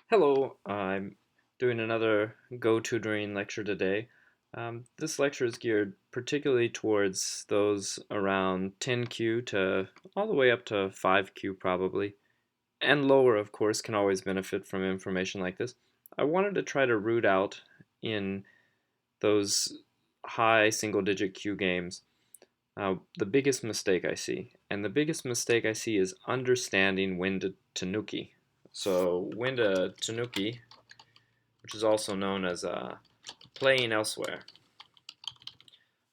Hello, I'm doing another Go tutoring lecture today. This lecture is geared particularly towards those around 10Q to all the way up to 5Q probably, and lower, of course, can always benefit from information like this. I wanted to try to root out in those high single-digit Q games the biggest mistake I see. And the biggest mistake I see is understanding when to Tenuki. So when to Tenuki, which is also known as playing elsewhere.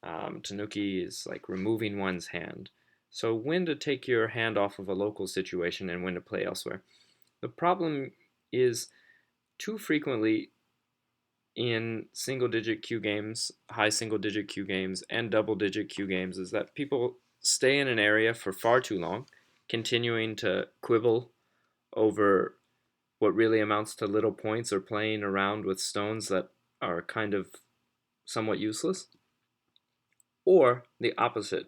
Tenuki is like removing one's hand. So when to take your hand off of a local situation and when to play elsewhere. The problem is too frequently in single digit Q games, high single digit Q games, and double digit Q games is that people stay in an area for far too long, continuing to quibble over what really amounts to little points or playing around with stones that are kind of somewhat useless. Or the opposite,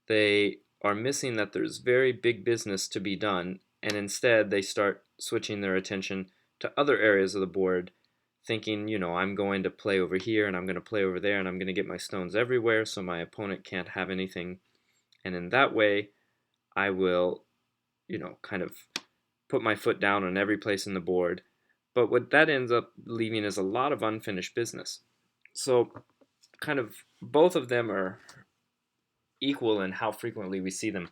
they are missing that there's very big business to be done, and instead they start switching their attention to other areas of the board, thinking, I'm going to play over here and I'm going to play over there and I'm going to get my stones everywhere so my opponent can't have anything. And in that way, I will, kind of put my foot down on every place in the board. But what that ends up leaving is a lot of unfinished business. So, kind of both of them are equal in how frequently we see them.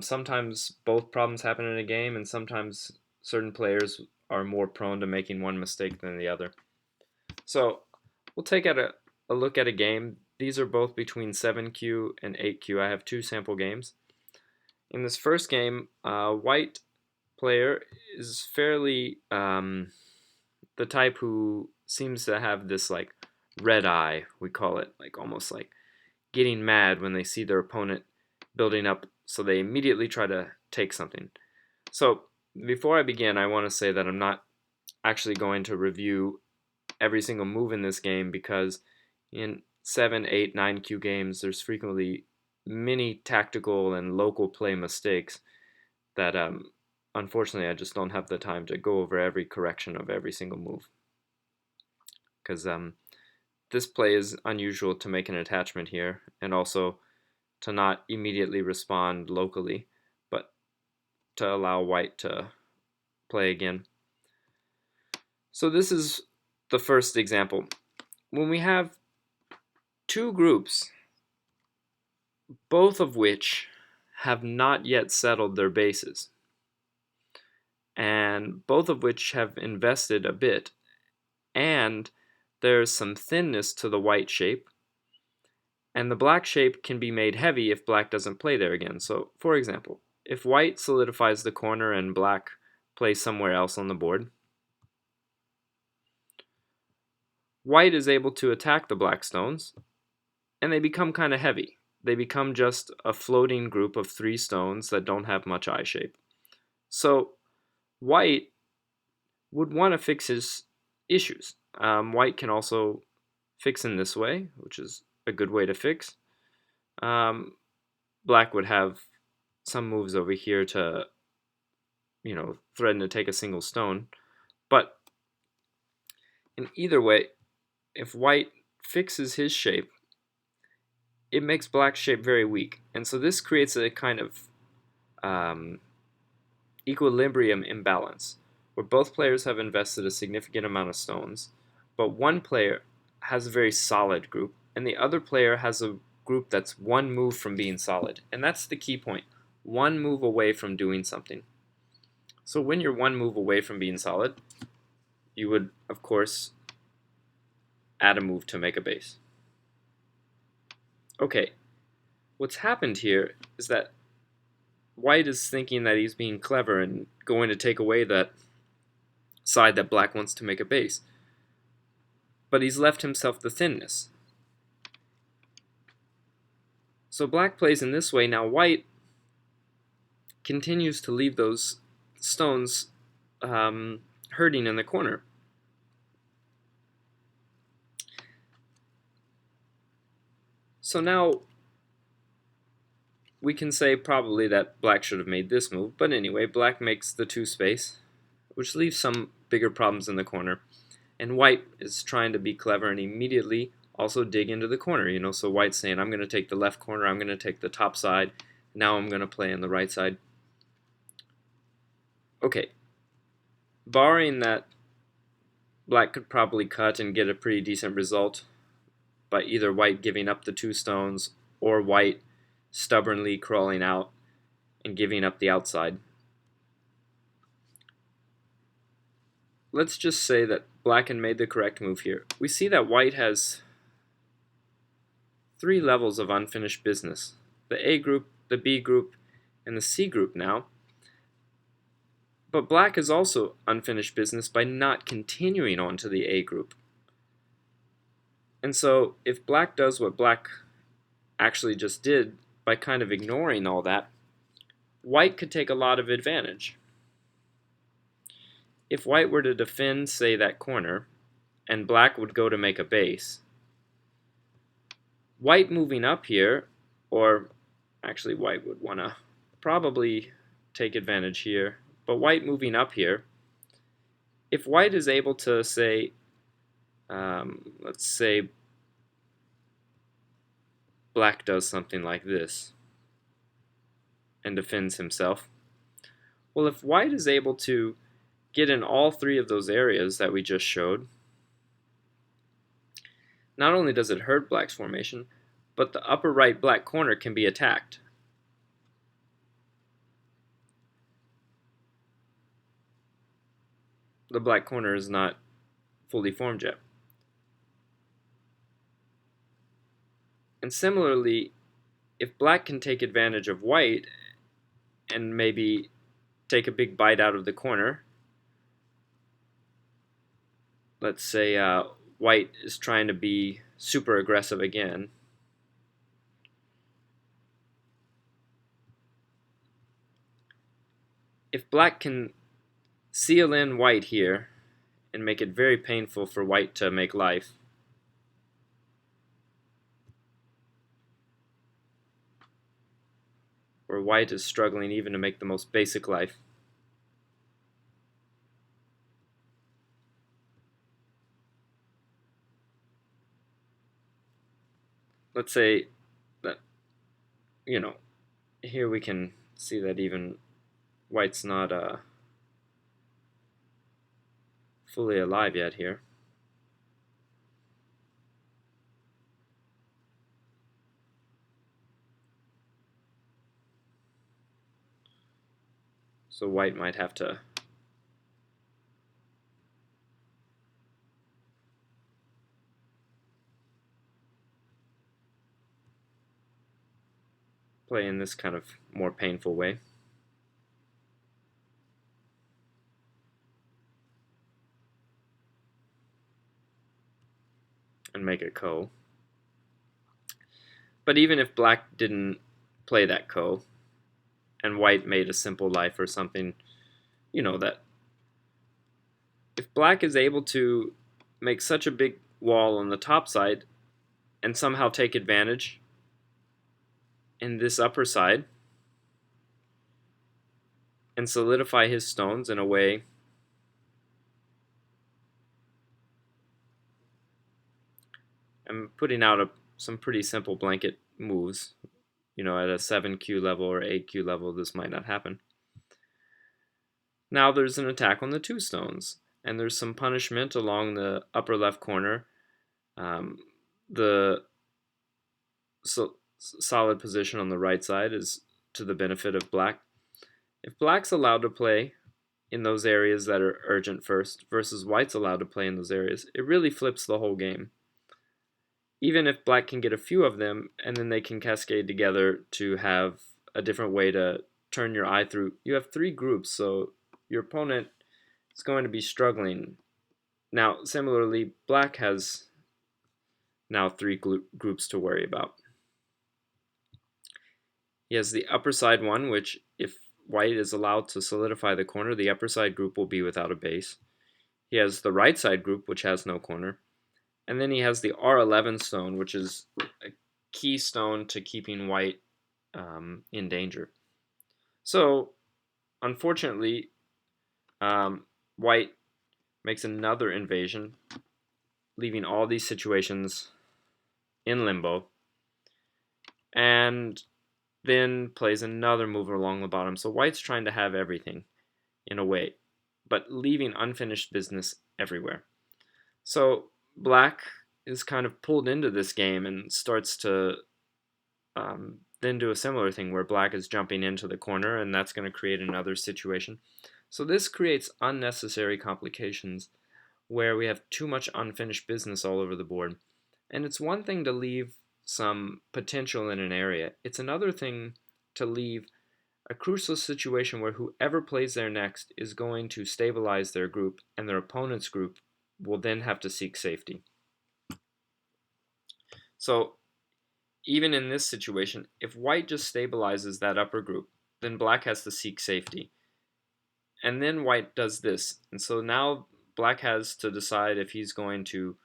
Sometimes both problems happen in a game, and sometimes certain players are more prone to making one mistake than the other. So we'll take a look at a game. These are both between 7Q and 8Q. I have two sample games. In this first game, white player is fairly the type who seems to have this like red eye, we call it, like almost like getting mad when they see their opponent building up, so they immediately try to take something. So before I begin, I want to say that I'm not actually going to review every single move in this game because in 7, 8, 9Q games, there's frequently many tactical and local play mistakes that unfortunately I just don't have the time to go over every correction of every single move. Because this play is unusual to make an attachment here, and also to not immediately respond locally, but to allow white to play again. So this is the first example. When we have two groups, both of which have not yet settled their bases, and both of which have invested a bit, and there's some thinness to the white shape, and the black shape can be made heavy if black doesn't play there again. So, for example, if white solidifies the corner and black plays somewhere else on the board, white is able to attack the black stones, and they become kind of heavy. They become just a floating group of three stones that don't have much eye shape. So, white would want to fix his issues. White can also fix in this way, which is a good way to fix. Black would have some moves over here to, threaten to take a single stone. But in either way, if white fixes his shape, it makes black's shape very weak. And so this creates a kind of equilibrium imbalance, where both players have invested a significant amount of stones, but one player has a very solid group, and the other player has a group that's one move from being solid. And that's the key point. One move away from doing something. So when you're one move away from being solid, you would, of course, add a move to make a base. Okay, what's happened here is that white is thinking that he's being clever and going to take away that side that black wants to make a base. But he's left himself the thinness. So black plays in this way. Now white continues to leave those stones hurting in the corner. So now we can say probably that black should have made this move, but anyway, black makes the 2 space, which leaves some bigger problems in the corner. And white is trying to be clever and immediately also dig into the corner, so white's saying, I'm going to take the left corner, I'm going to take the top side, now I'm going to play on the right side. Okay, barring that black could probably cut and get a pretty decent result by either white giving up the 2 stones or white stubbornly crawling out and giving up the outside. Let's just say that black had made the correct move here. We see that white has 3 levels of unfinished business. The A group, the B group, and the C group now. But black is also unfinished business by not continuing on to the A group. And so if black does what black actually just did by kind of ignoring all that, white could take a lot of advantage. If white were to defend, say, that corner, and black would go to make a base, white moving up here, or actually white would want to probably take advantage here, but white moving up here, if white is able to say, let's say black does something like this and defends himself, well, if white is able to get in all 3 of those areas that we just showed, not only does it hurt black's formation, but the upper right black corner can be attacked. The black corner is not fully formed yet. And similarly, if black can take advantage of white and maybe take a big bite out of the corner, let's say white is trying to be super aggressive again, if black can seal in white here and make it very painful for white to make life, where white is struggling even to make the most basic life, let's say that, here we can see that even white's not fully alive yet here. So white might have to play in this kind of more painful way. And make it ko. But even if black didn't play that ko, and white made a simple life or something, that if black is able to make such a big wall on the top side and somehow take advantage in this upper side and solidify his stones in a way I'm putting out some pretty simple blanket moves. At a 7Q level or 8Q level, this might not happen. Now there's an attack on the 2 stones, and there's some punishment along the upper left corner. The solid position on the right side is to the benefit of black. If black's allowed to play in those areas that are urgent first versus white's allowed to play in those areas, it really flips the whole game. Even if black can get a few of them, and then they can cascade together to have a different way to turn your eye through. You have 3 groups, so your opponent is going to be struggling. Now, similarly, black has now 3 groups to worry about. He has the upper side one, which if white is allowed to solidify the corner, the upper side group will be without a base. He has the right side group, which has no corner. And then he has the R11 stone, which is a key stone to keeping white in danger. So, unfortunately, white makes another invasion, leaving all these situations in limbo, and then plays another move along the bottom. So white's trying to have everything in a way, but leaving unfinished business everywhere. So black is kind of pulled into this game and starts to then do a similar thing where black is jumping into the corner, and that's going to create another situation. So this creates unnecessary complications where we have too much unfinished business all over the board. And it's one thing to leave some potential in an area. It's another thing to leave a crucial situation where whoever plays there next is going to stabilize their group, and their opponent's group will then have to seek safety. So even in this situation, if white just stabilizes that upper group, then black has to seek safety. And then white does this. And so now black has to decide if he's going to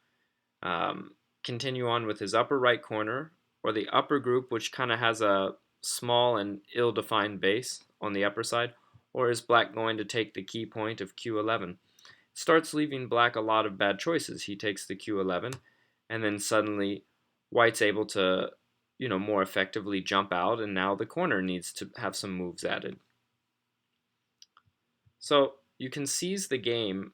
continue on with his upper right corner, or the upper group, which kind of has a small and ill-defined base on the upper side, or is black going to take the key point of Q11? It starts leaving black a lot of bad choices. He takes the Q11, and then suddenly white's able to, more effectively jump out, and now the corner needs to have some moves added. So you can seize the game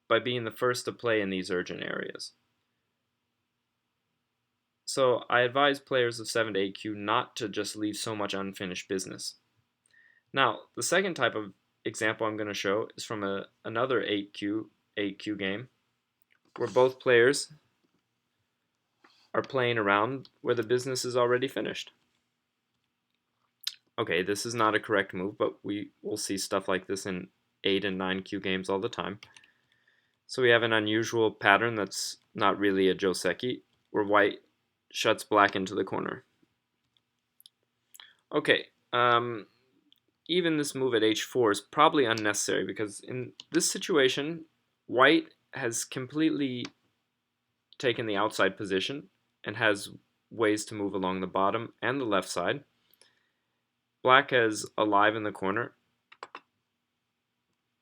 by being the first to play in these urgent areas. So I advise players of 7 to 8Q not to just leave so much unfinished business. Now, the second type of example I'm going to show is from another 8Q game, where both players are playing around where the business is already finished. Okay, this is not a correct move, but we will see stuff like this in 8 and 9Q games all the time. So we have an unusual pattern that's not really a joseki, where white shuts black into the corner. Okay, even this move at h4 is probably unnecessary, because in this situation, white has completely taken the outside position and has ways to move along the bottom and the left side. Black is alive in the corner,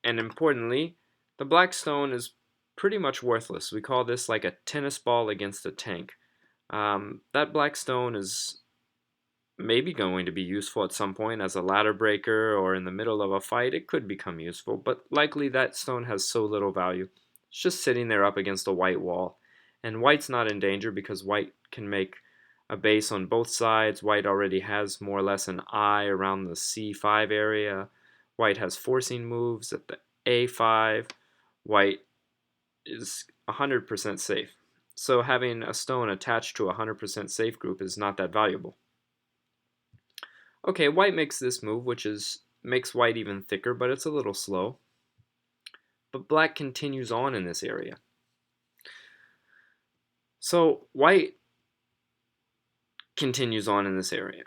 and importantly, the black stone is pretty much worthless. We call this like a tennis ball against a tank. That black stone is maybe going to be useful at some point as a ladder breaker, or in the middle of a fight it could become useful, but likely that stone has so little value. It's just sitting there up against a white wall, and white's not in danger because white can make a base on both sides. White already has more or less an eye around the C5 area. White has forcing moves at the A5. White is 100% safe. So having a stone attached to a 100% safe group is not that valuable. Okay, white makes this move, which makes white even thicker, but it's a little slow. But black continues on in this area. So white continues on in this area.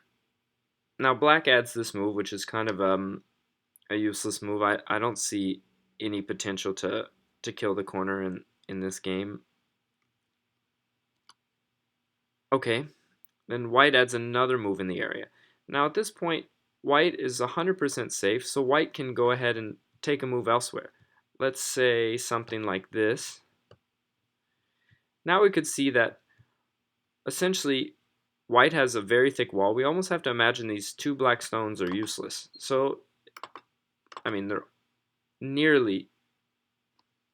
Now black adds this move, which is kind of a useless move. I don't see any potential to kill the corner in this game. Okay, then white adds another move in the area. Now at this point, white is 100% safe, so white can go ahead and take a move elsewhere. Let's say something like this. Now we could see that essentially white has a very thick wall. We almost have to imagine these two black stones are useless. So, I mean, they're nearly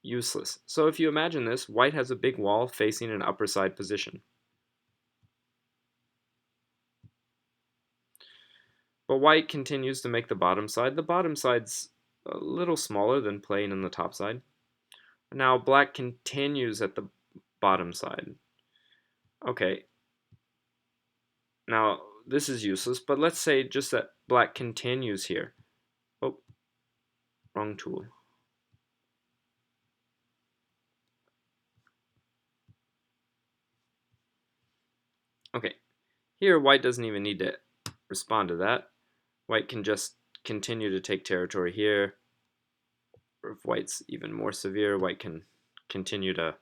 useless. So if you imagine this, white has a big wall facing an upper side position. But white continues to make the bottom side. The bottom side's a little smaller than playing in the top side. Now black continues at the bottom side. Okay. Now this is useless, but let's say just that black continues here. Oh, wrong tool. Okay, here white doesn't even need to respond to that. White can just continue to take territory here. Or if white's even more severe, white can continue to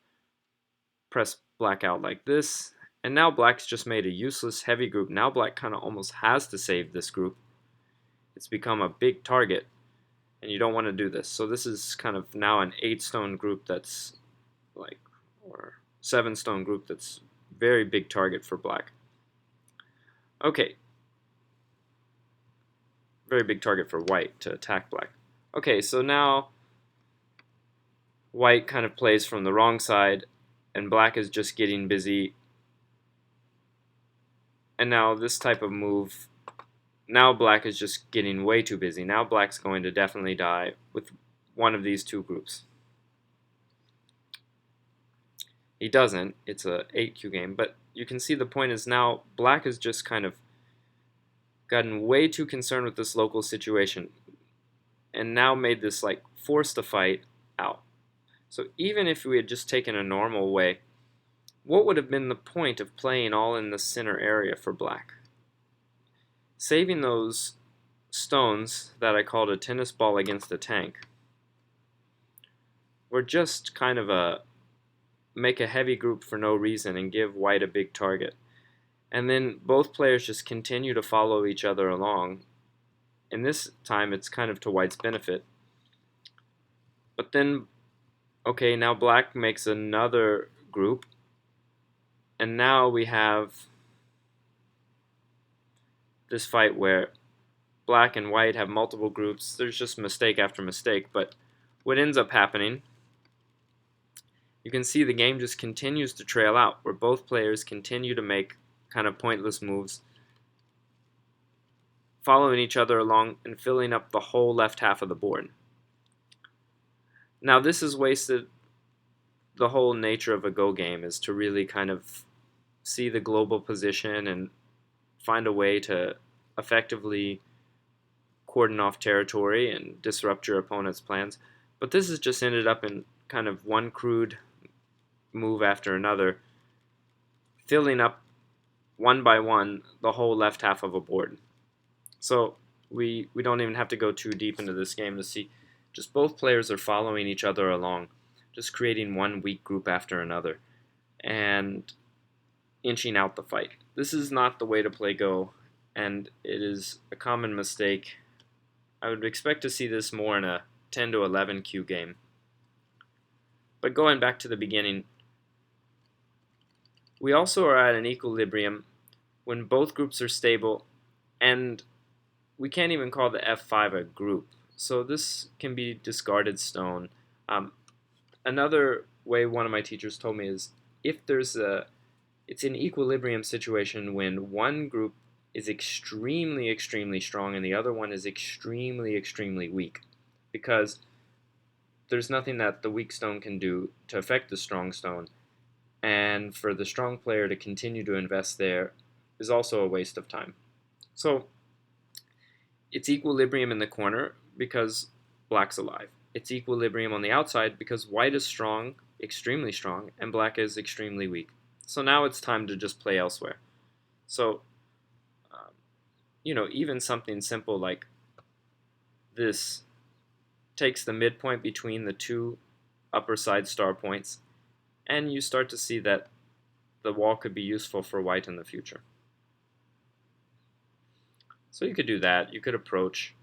press black out like this. And now black's just made a useless heavy group. Now black kind of almost has to save this group. It's become a big target. and you don't want to do this. So this is kind of now an 8-stone group that's like, or 7-stone group that's very big target for black. Okay, very big target for white to attack black. Okay, so now white kind of plays from the wrong side, and black is just getting busy. And now this type of move, now black is just getting way too busy. Now black's going to definitely die with one of these two groups. He doesn't. It's a 8Q game, but you can see the point is now black has just kind of gotten way too concerned with this local situation and now made this like force the fight out. So even if we had just taken a normal way, what would have been the point of playing all in the center area for black? Saving those stones that I called a tennis ball against a tank were just kind of a make a heavy group for no reason and give white a big target. And then both players just continue to follow each other along. And this time it's kind of to white's benefit. But then, okay, now black makes another group. And now we have this fight where black and white have multiple groups. There's just mistake after mistake. But what ends up happening, you can see the game just continues to trail out, where both players continue to make kind of pointless moves, following each other along and filling up the whole left half of the board. Now this has wasted the whole nature of a Go game, is to really kind of see the global position and find a way to effectively cordon off territory and disrupt your opponent's plans. But this has just ended up in kind of one crude move after another, filling up one by one the whole left half of a board. So we don't even have to go too deep into this game to see just both players are following each other along, just creating one weak group after another and inching out the fight. This is not the way to play Go, and it is a common mistake. I would expect to see this more in a 10 to 11 Q game. But going back to the beginning, we also are at an equilibrium when both groups are stable, and we can't even call the F5 a group. So this can be discarded stone. Another way one of my teachers told me is if it's an equilibrium situation when one group is extremely, extremely strong and the other one is extremely, extremely weak, because there's nothing that the weak stone can do to affect the strong stone, and for the strong player to continue to invest there is also a waste of time. So it's equilibrium in the corner because black's alive. It's equilibrium on the outside because white is strong, extremely strong, and black is extremely weak. So now it's time to just play elsewhere. So, even something simple like this takes the midpoint between the two upper side star points, and you start to see that the wall could be useful for white in the future. So you could do that. You could approach.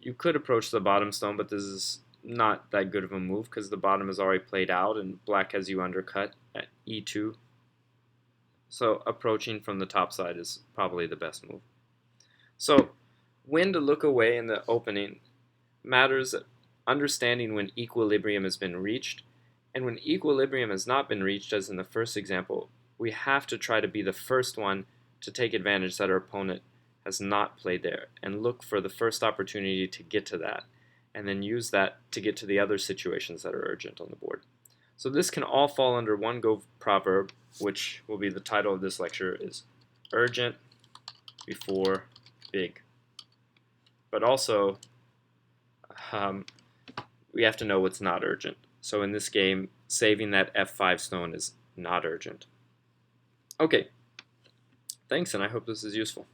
You could approach the bottom stone, but this is not that good of a move because the bottom is already played out and black has you undercut at E2. So approaching from the top side is probably the best move. So when to look away in the opening matters understanding when equilibrium has been reached. And when equilibrium has not been reached, as in the first example, we have to try to be the first one to take advantage that our opponent has not played there and look for the first opportunity to get to that and then use that to get to the other situations that are urgent on the board. So this can all fall under one Go proverb, which will be the title of this lecture, is urgent before big. But also, we have to know what's not urgent. So in this game, saving that F5 stone is not urgent. Okay, thanks, and I hope this is useful.